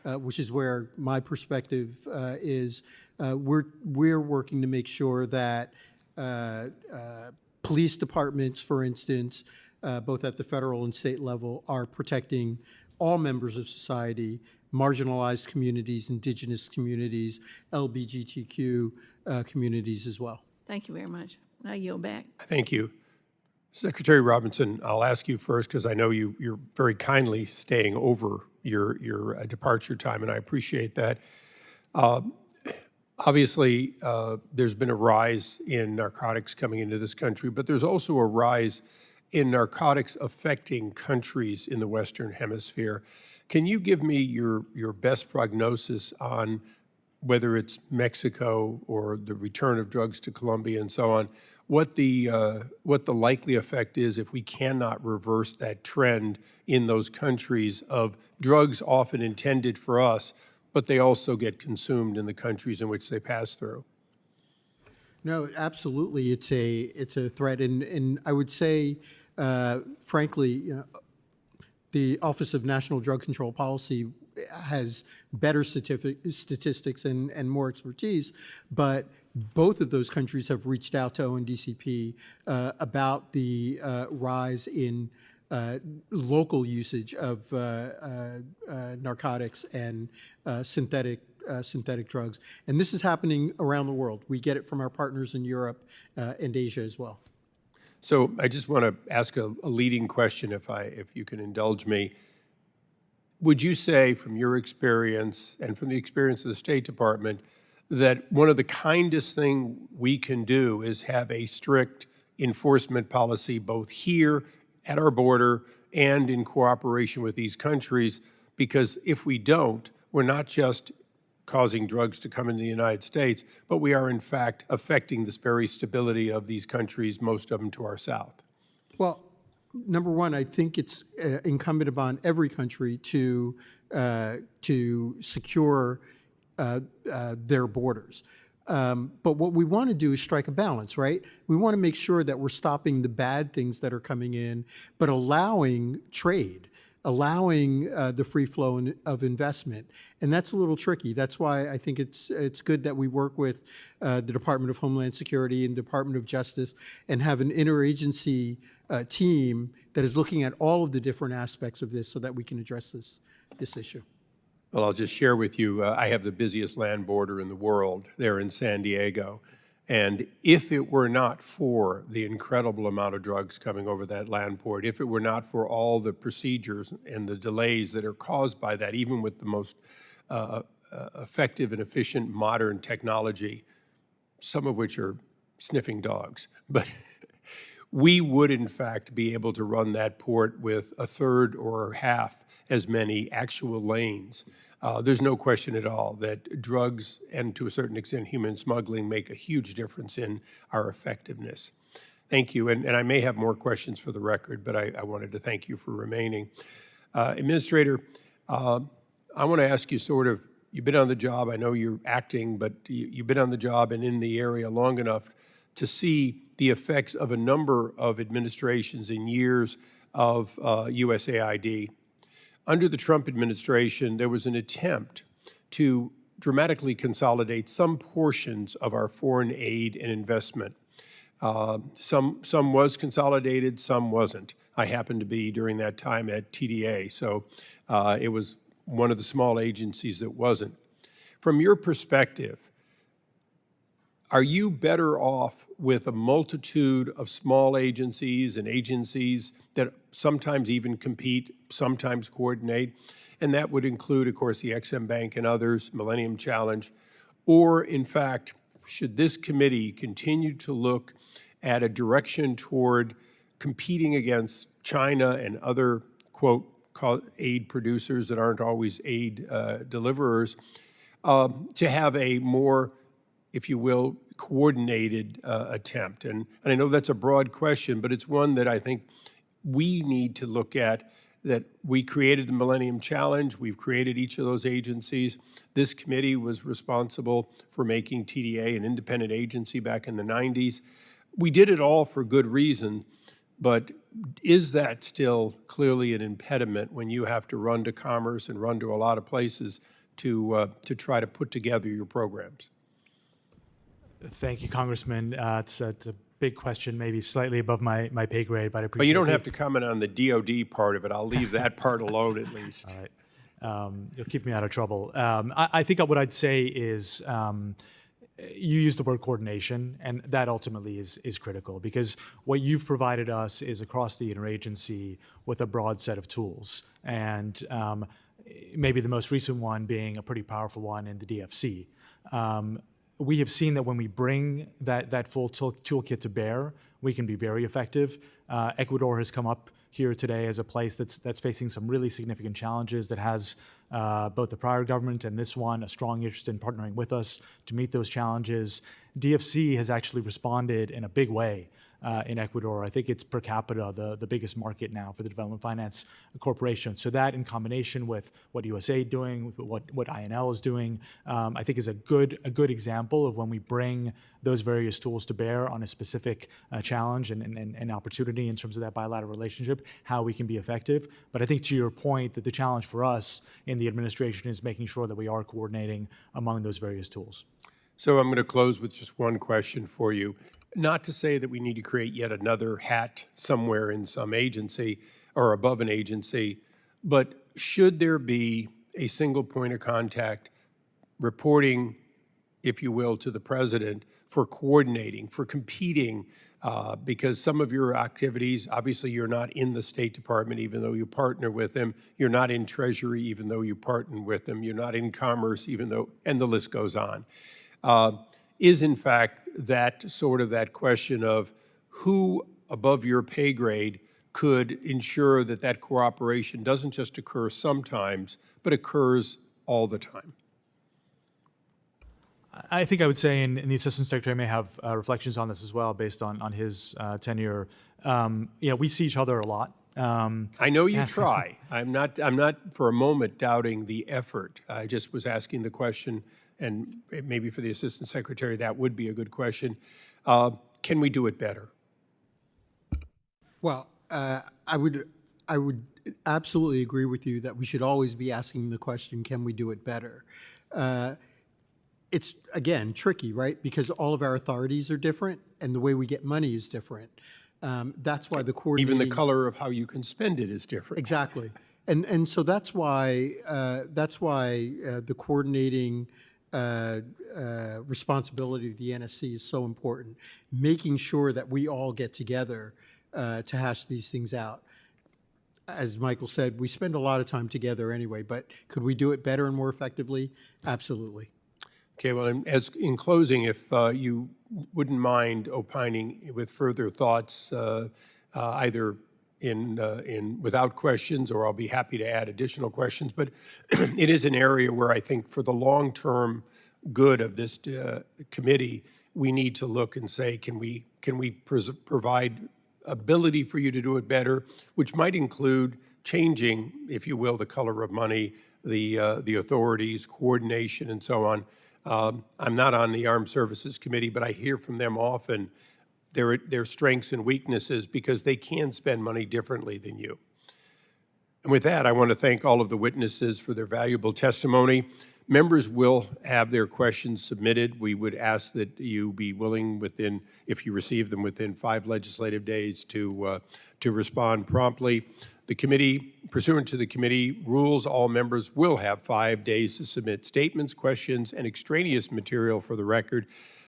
which is where my perspective is. We're working to make sure that police departments, for instance, both at the federal and state level, are protecting all members of society, marginalized communities, indigenous communities, LGBTQ communities as well. Thank you very much. I yield back. Thank you. Secretary Robinson, I'll ask you first because I know you're very kindly staying over your departure time, and I appreciate that. Obviously, there's been a rise in narcotics coming into this country, but there's also a rise in narcotics affecting countries in the Western Hemisphere. Can you give me your best prognosis on whether it's Mexico or the return of drugs to Colombia and so on, what the likely effect is if we cannot reverse that trend in those countries of drugs often intended for us, but they also get consumed in the countries in which they pass through? No, absolutely, it's a threat, and I would say, frankly, the Office of National Drug Control Policy has better statistics and more expertise, but both of those countries have reached out to ONDCP about the rise in local usage of narcotics and synthetic drugs. And this is happening around the world. We get it from our partners in Europe and Asia as well. So I just want to ask a leading question, if you can indulge me. Would you say, from your experience and from the experience of the State Department, that one of the kindest things we can do is have a strict enforcement policy both here at our border and in cooperation with these countries? Because if we don't, we're not just causing drugs to come into the United States, but we are in fact affecting this very stability of these countries, most of them to our south. Well, number one, I think it's incumbent upon every country to secure their borders. But what we want to do is strike a balance, right? We want to make sure that we're stopping the bad things that are coming in, but allowing trade, allowing the free flow of investment. And that's a little tricky. That's why I think it's good that we work with the Department of Homeland Security and Department of Justice and have an interagency team that is looking at all of the different aspects of this so that we can address this issue. Well, I'll just share with you, I have the busiest land border in the world there in San Diego. And if it were not for the incredible amount of drugs coming over that land port, if it were not for all the procedures and the delays that are caused by that, even with the most effective and efficient modern technology, some of which are sniffing dogs, but we would in fact be able to run that port with a third or half as many actual lanes. There's no question at all that drugs and to a certain extent human smuggling make a huge difference in our effectiveness. Thank you, and I may have more questions for the record, but I wanted to thank you for remaining. Administrator, I want to ask you you've been on the job, I know you're acting, but you've been on the job and in the area long enough to see the effects of a number of administrations in years of USAID. Under the Trump administration, there was an attempt to dramatically consolidate some portions of our foreign aid and investment. Some was consolidated, some wasn't. I happened to be during that time at TDA, so it was one of the small agencies that wasn't. From your perspective, are you better off with a multitude of small agencies and agencies that sometimes even compete, sometimes coordinate? And that would include, of course, the EXIM Bank and others, Millennium Challenge. Or, in fact, should this committee continue to look at a direction toward competing against China and other, quote, aid producers that aren't always aid deliverers, to have a more, if you will, coordinated attempt? And I know that's a broad question, but it's one that I think we need to look at, that we created the Millennium Challenge, we've created each of those agencies. This committee was responsible for making TDA an independent agency back in the 90s. We did it all for good reason, But is that still clearly an impediment when you have to run to Commerce and run to a lot of places to try to put together your programs? Thank you, Congressman. It's a big question, maybe slightly above my pay grade, but I appreciate it. But you don't have to comment on the DOD part of it. I'll leave that part alone at least. All right. You'll keep me out of trouble. I think what I'd say is you use the word coordination, and that ultimately is critical, because what you've provided us is across the interagency with a broad set of tools, and maybe the most recent one being a pretty powerful one in the DFC. We have seen that when we bring that full toolkit to bear, we can be very effective. Ecuador has come up here today as a place that's facing some really significant challenges, that has both the prior government and this one a strong interest in partnering with us to meet those challenges. DFC has actually responded in a big way in Ecuador. I think it's per capita the biggest market now for the Development Finance Corporation. So that, in combination with what USAID doing, what INL is doing, I think is a good example of when we bring those various tools to bear on a specific challenge and opportunity in terms of that bilateral relationship, how we can be effective. But I think, to your point, that the challenge for us in the administration is making sure that we are coordinating among those various tools. So I'm going to close with just one question for you. Not to say that we need to create yet another hat somewhere in some agency or above an agency, but should there be a single point of contact reporting, if you will, to the president for coordinating, for competing, because some of your activities, obviously you're not in the State Department, even though you partner with them. You're not in Treasury, even though you partner with them. You're not in Commerce, even though, and the list goes on. Is in fact that question of who above your pay grade could ensure that that cooperation doesn't just occur sometimes, but occurs all the time? I think I would say, and the Assistant Secretary may have reflections on this as well based on his tenure, we see each other a lot. I know you try. I'm not for a moment doubting the effort. I just was asking the question, and maybe for the Assistant Secretary that would be a good question. Can we do it better? Well, I would absolutely agree with you that we should always be asking the question, can we do it better? It's, again, tricky, right? Because all of our authorities are different, and the way we get money is different. That's why the coordinating... Even the color of how you can spend it is different. Exactly. And so that's why the coordinating responsibility of the NSC is so important, making sure that we all get together to hash these things out. As Michael said, we spend a lot of time together anyway, but could we do it better and more effectively? Absolutely. Okay, well, in closing, if you wouldn't mind opining with further thoughts, either without questions, or I'll be happy to add additional questions, but it is an area where I think for the long-term good of this committee, we need to look and say, can we provide ability for you to do it better, which might include changing, if you will, the color of money, the authorities, coordination, and so on. I'm not on the Armed Services Committee, but I hear from them often their strengths and weaknesses, because they can spend money differently than you. And with that, I want to thank all of the witnesses for their valuable testimony. Members will have their questions submitted. We would ask that you be willing if you receive them within 5 legislative days, to respond promptly. The committee, pursuant to the committee rules, all members will have 5 days to submit statements, questions, and extraneous material for the record.